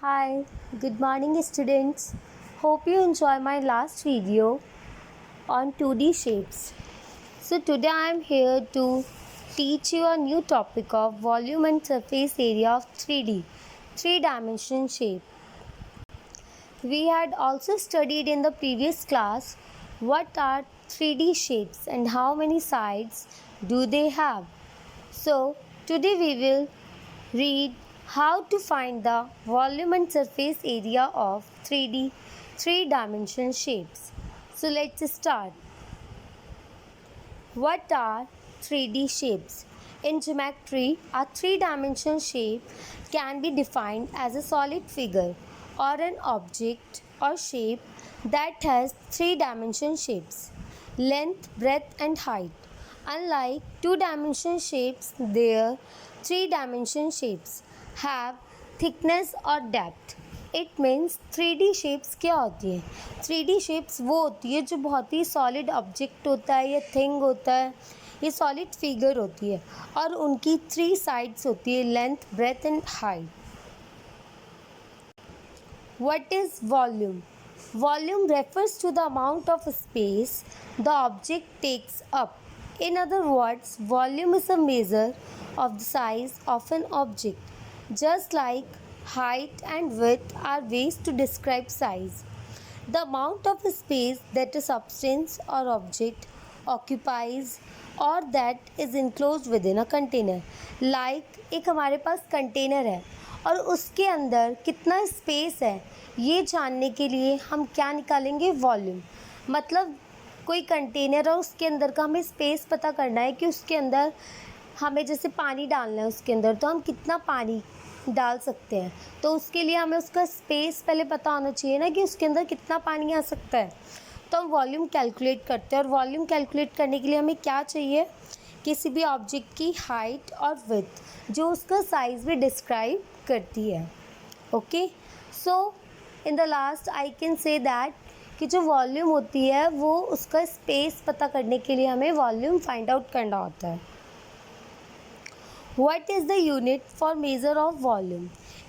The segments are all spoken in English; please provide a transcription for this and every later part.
Hi, good morning students. Hope you enjoy my last video on 2D shapes. So today I am here to teach you a new topic of volume and surface area of 3D, three-dimensional shape. We had also studied in the previous class what are 3D shapes and how many sides do they have. So today we will read how to find the volume and surface area of 3D three-dimensional shapes. So let's start. What are 3D shapes? In geometry, a three-dimensional shape can be defined as a solid figure or an object or shape that has three-dimensional shapes: length, breadth, and height. Unlike two-dimensional shapes, their three-dimensional shapes have thickness or depth. It means 3D shapes क्या होती है? 3D shapes वो होती है जो बहुत ही solid object होता है या थिंग होता है, ये सॉलिड फिगर होती है और उनकी 3 साइड्स होती है: length, breadth and height. What is volume? Volume refers to the amount of space the object takes up. In other words, volume is a measure of the size of an object. Just like height and width are ways to describe size. The amount of space that a substance or object occupies or that is enclosed within a container. Like एक हमारे पास container है और उसके अंदर कितना space है, ये जानने के लिए हम क्या निकालेंगे? वॉल्यूम. मतलब कोई कंटेनर और उसके अंदर का हमें स्पेस पता करना है कि उसके अंदर हमें जैसे पानी डालना है उसके अंदर, तो हम कितना पानी डाल सकते हैं. तो उसके लिए हमें उसका स्पेस पहले पता होना चाहिए ना कि उसके अंदर कितना पानी आ सकता है. तो हम वॉल्यूम कैलकुलेट करते हैं और वॉल्यूम कैलकुलेट करने के लिए हमें क्या चाहिए? किसी भी ऑब्जेक्ट की हाइट और विड्थ जो उसका साइज़ भी डिस्क्राइब करती है. Okay, so in the last I can say that कि जो वॉल्यूम होती है वो उसका स्पेस पता करने के लिए हमें वॉल्यूम फाइंड आउट करना होता है. What is the unit for measure of volume?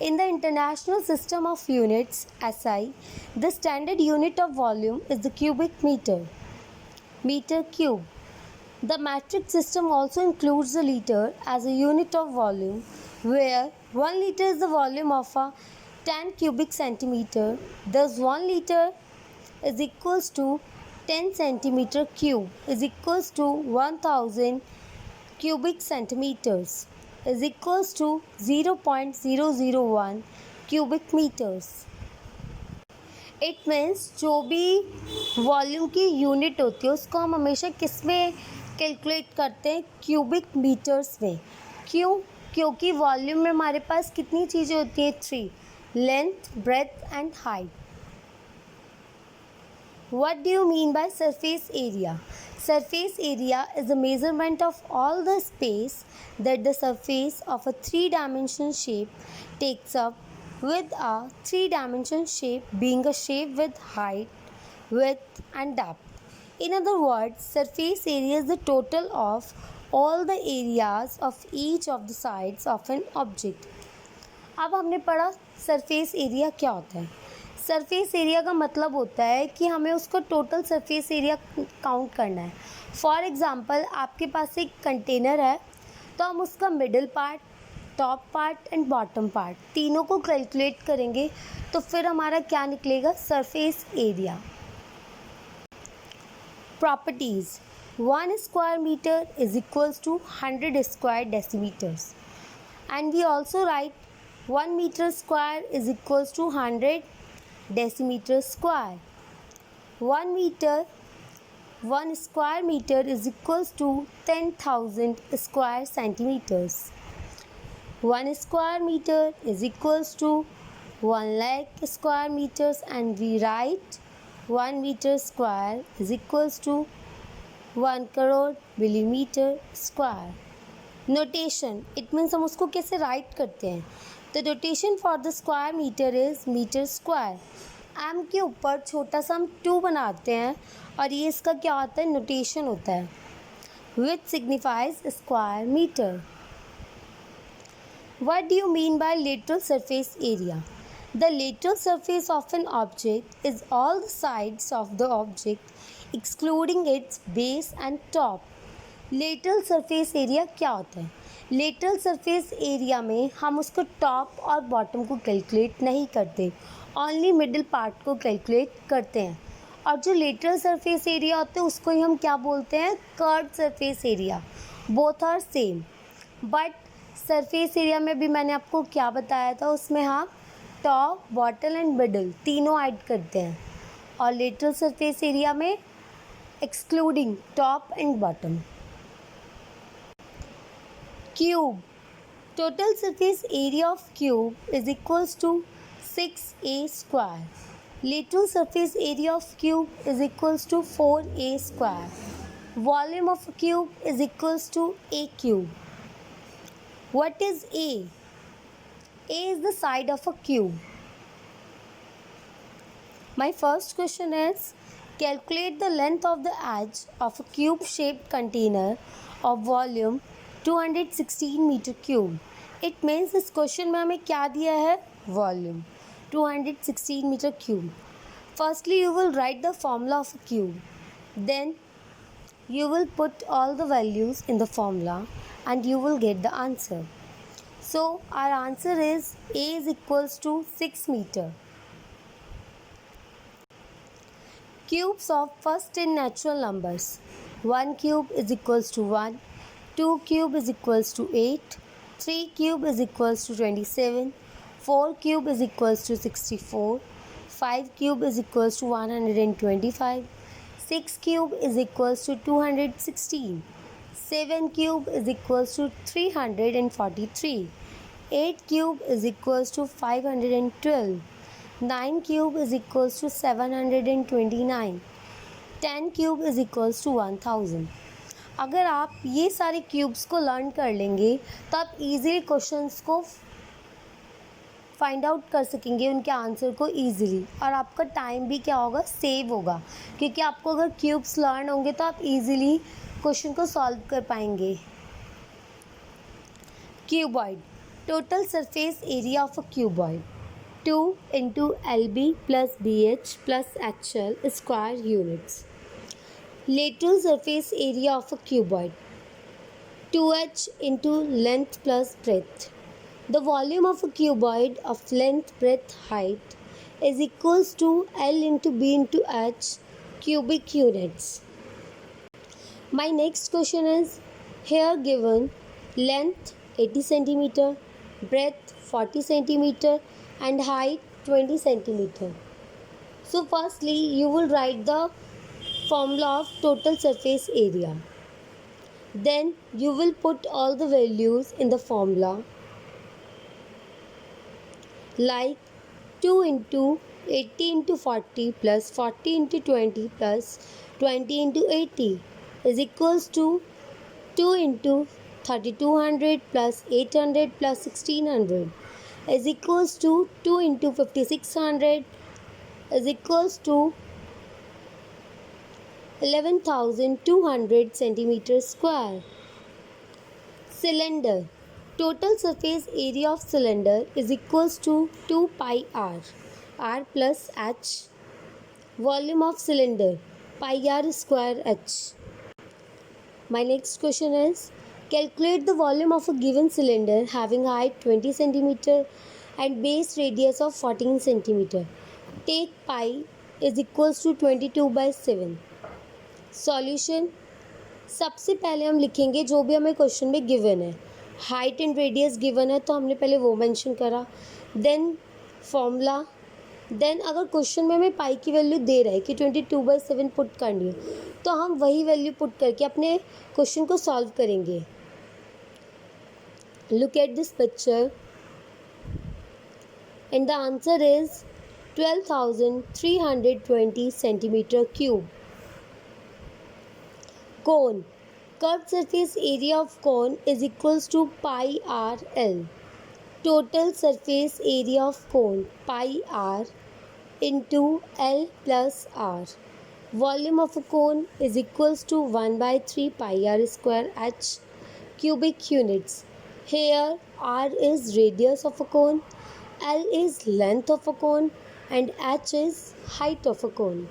In the International System of Units (SI), the standard unit of volume is the cubic meter, meter cube. The metric system also includes the liter as a unit of volume, where 1 liter is the volume of a 10 cubic centimeter. Thus, 1 liter is equals to 10 centimeter cube is equals to 1000 cubic centimeters is equals to 0.001 cubic meters. It means जो भी volume की unit होती है उसको हम हमेशा किस में कैलकुलेट करते हैं? क्यूबिक मीटर्स में. क्यों? क्योंकि वॉल्यूम में हमारे पास कितनी चीज़ें होती हैं? 3: length, breadth and height. What do you mean by surface area? Surface area is the measurement of all the space that the surface of a three-dimensional shape takes up, with a three-dimensional shape being a shape with height, width and depth. In other words, surface area is the total of all the areas of each of the sides of an object. अब हमने पढ़ा surface area क्या होता है. Surface area का मतलब होता है कि हमें उसका टोटल सरफेस एरिया काउंट करना है. फॉर एग्ज़ाम्पल, आपके पास एक कंटेनर है तो हम उसका middle part, top part and bottom part तीनों को कैलकुलेट करेंगे तो फिर हमारा क्या निकलेगा? Surface area. Properties: 1 square meter is equals to 100 square decimeters, and we also write 1 meter square is equals to 100 decimeters square. 1 square meter is equals to 10,000 square centimeters. 1 square meter is equals to 1 lakh square meters, and we write 1 meter square is equals to 1 crore millimeter square. Notation, it means हम उसको कैसे write करते हैं. The notation for the square metre is metre square. M के ऊपर छोटा सा हम 2 बनाते हैं और ये इसका क्या होता है? नोटेशन होता है. Which signifies square metre. What do you mean by lateral surface area? The lateral surface of an object is all the sides of the object excluding its base and top. Lateral surface area क्या होता है? Lateral surface area में हम उसको top और bottom को calculate नहीं करते, ओनली मिडिल पार्ट को कैलकुलेट करते हैं। और जो लेटरल सरफेस एरिया होता है उसको ही हम क्या बोलते हैं? Curved surface area. Both are same, but surface area में भी मैंने आपको क्या बताया था, उसमें हम टॉप, बॉटम एंड मिडल तीनों ऐड करते हैं, और लेटरल सरफेस एरिया में excluding top and bottom. Cube. Total surface area of cube is equals to 6a square. Lateral surface area of cube is equals to 4a square. Volume of a cube is equals to a cube. What is A? A is the side of a cube. My first question is, calculate the length of the edge of a cube shaped container of volume 216 metre cube. It means इस question में हमें क्या दिया है? Volume 216 metre cube. Firstly you will write the formula of a cube, then you will put all the values in the formula and you will get the answer. So our answer is A is equals to 6 meter. Cubes of first 10 natural numbers. 1 cube is equals to 1, 2 cube is equals to 8, 3 cube is equals to 27, 4 cube is equals to 64, 5 cube is equals to 125, 6 cube is equals to 216, 7 cube is equals to 343, 8 cube is equals to 512, 9 cube is equals to 729, 10 cube is equals to 1000. अगर आप ये सारे cubes को learn कर लेंगे तो आप easily questions को फाइंड आउट कर सकेंगे, उनके आंसर को इजीली, और आपका टाइम भी क्या होगा? सेव होगा, क्योंकि आपको अगर क्यूब्स लर्न होंगे तो आप इजीली क्वेश्चन को सॉल्व कर पाएंगे। Cuboid. Total surface area of a cuboid 2 into LB plus BH plus HL square units. Lateral surface area of a cuboid 2h into length plus breadth. The volume of a cuboid of length, breadth, height is equals to L into B into H cubic units. My next question is, here given length 80 centimeter, breadth 40 centimeter and height 20 centimeter. So firstly you will write the formula of total surface area. Then you will put all the values in the formula, like 2 into 80 into 40 plus 40 into 20 plus 20 into 80 is equals to 2 into 3200 plus 800 plus 1600 is equals to 2 into 5600 is equals to 11,200 centimeters square. Cylinder. Total surface area of cylinder is equals to 2 pi r. R plus h. Volume of cylinder pi r square h. My next question is, calculate the volume of a given cylinder having height 20 centimeter and base radius of 14 centimeter. Take pi is equals to 22/7. Solution. सबसे पहले हम लिखेंगे जो भी हमें question में given है, height and radius given है तो हमने पहले वो मेंशन करा, देन फॉर्मूला, देन अगर क्वेश्चन में हमें पाई की वैल्यू दे रहा है कि 22/7 पुट करनी है तो हम वही वैल्यू पुट करके अपने क्वेश्चन को सॉल्व करेंगे। Look at this picture and the answer is 12,320 centimetre cube. Cone. Curved surface area of cone is equals to pi r L. Total surface area of cone pi r into L plus r. Volume of a cone is equals to 1/3 pi r square h cubic units. Here r is radius of a cone L is length of a cone and H is height of a cone.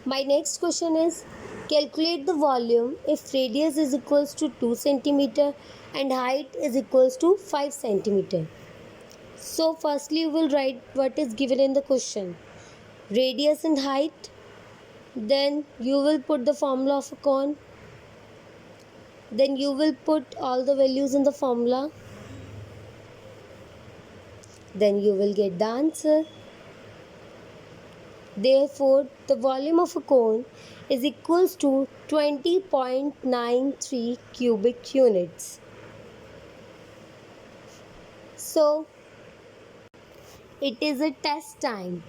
My next question is, calculate the volume if radius is equals to 2 centimeter and height is equals to 5 centimeter. So firstly you will write what is given in the question, radius and height. Then you will put the formula of a cone. Then you will put all the values in the formula. Then you will get the answer. Therefore, the volume of a cone is equals to 20.93 cubic units. So, it is a test time.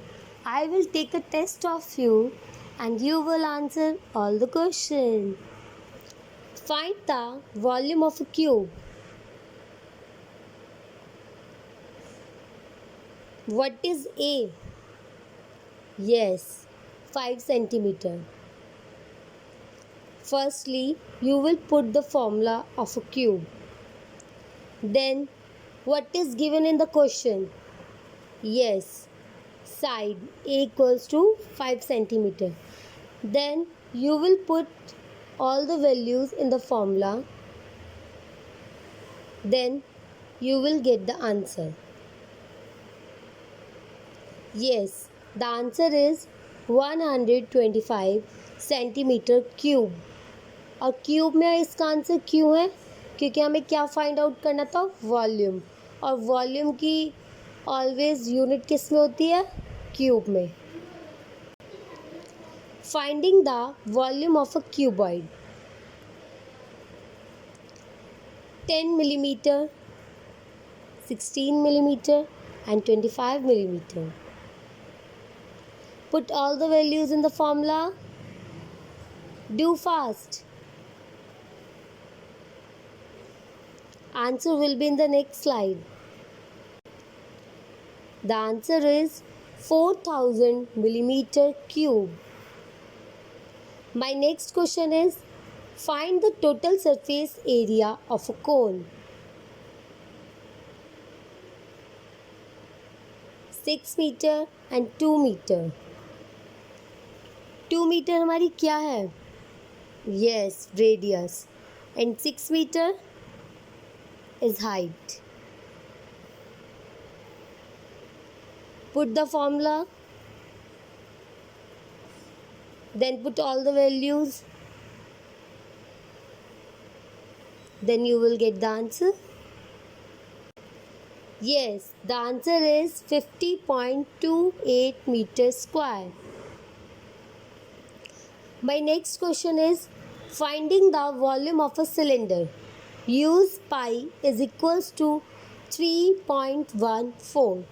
I will take a test of you and you will answer all the questions. Find the volume of a cube. What is A? Yes, 5 centimeter. Firstly, you will put the formula of a cube. Then, what is given in the question? Yes, side A equals to 5 centimeter. Then, you will put all the values in the formula. Then, you will get the answer. Yes, the answer is 125 centimetre cube. और cube में इसका answer क्यों है? क्योंकि हमें क्या find out करना था? वॉल्यूम. और वॉल्यूम की ऑलवेज यूनिट किस में होती है? क्यूब में. Finding the volume of a cuboid. 10 millimeter, 16 millimeter and 25 millimeter. Put all the values in the formula. Do fast. Answer will be in the next slide. The answer is 4000 millimeter cube. My next question is, find the total surface area of a cone. 6 meter and 2 meter. 2 meter हमारी क्या है? Yes, radius. And 6 meter is height. Put the formula. Then put all the values. Then you will get the answer. Yes, the answer is 50.28 meters square. My next question is, finding the volume of a cylinder. Use pi is equals to 3.14.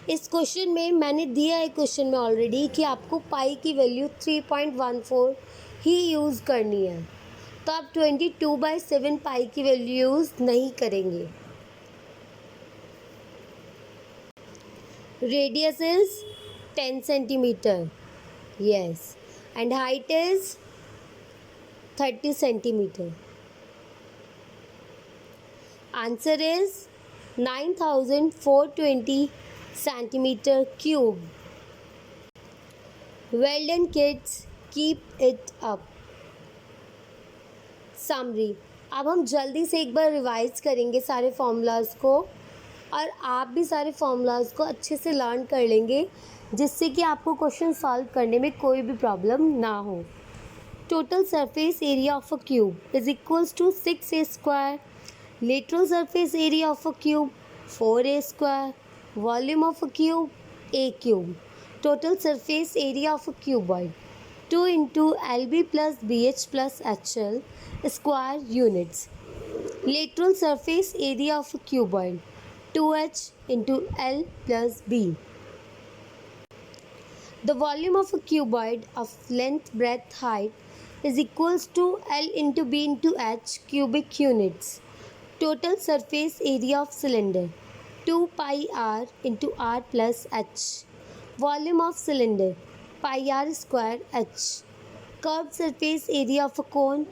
इस question में मैंने दिया है question में already कि आपको पाई की value 3.14 ही use करनी है. तो आप 22/7 पाई की वैल्यू यूज़ नहीं करेंगे. Radius is 10 centimetre. Yes. And height is 30 centimeter. Answer is 9420 centimeter cube. Well done kids, keep it up. Summary. अब हम जल्दी से एक बार रिवाइज करेंगे सारे फॉर्मूलाज को और आप भी सारे फॉर्मूलाज को अच्छे से लर्न कर लेंगे जिससे कि आपको क्वेश्चन सॉल्व करने में कोई भी प्रॉब्लम ना हो. Total surface area of a cube is equals to 6a square. Lateral surface area of a cube 4a square. Volume of a cube a cube. Total surface area of a cuboid 2 into LB plus BH plus HL square units. Lateral surface area of a cuboid 2H into L plus B. The volume of a cuboid of length, breadth, height is equals to L into B into H cubic units. Total surface area of cylinder 2 pi r into r plus h. Volume of cylinder pi r square h. Curved surface area of a cone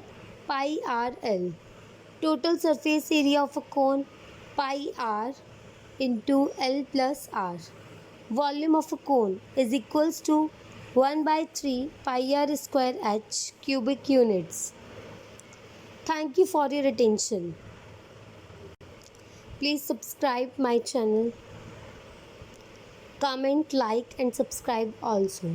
pi r L. Total surface area of a cone pi r into L plus R. Volume of a cone is equals to 1 by 3 pi r square h cubic units. Thank you for your attention. Please subscribe my channel. Comment, like and subscribe also.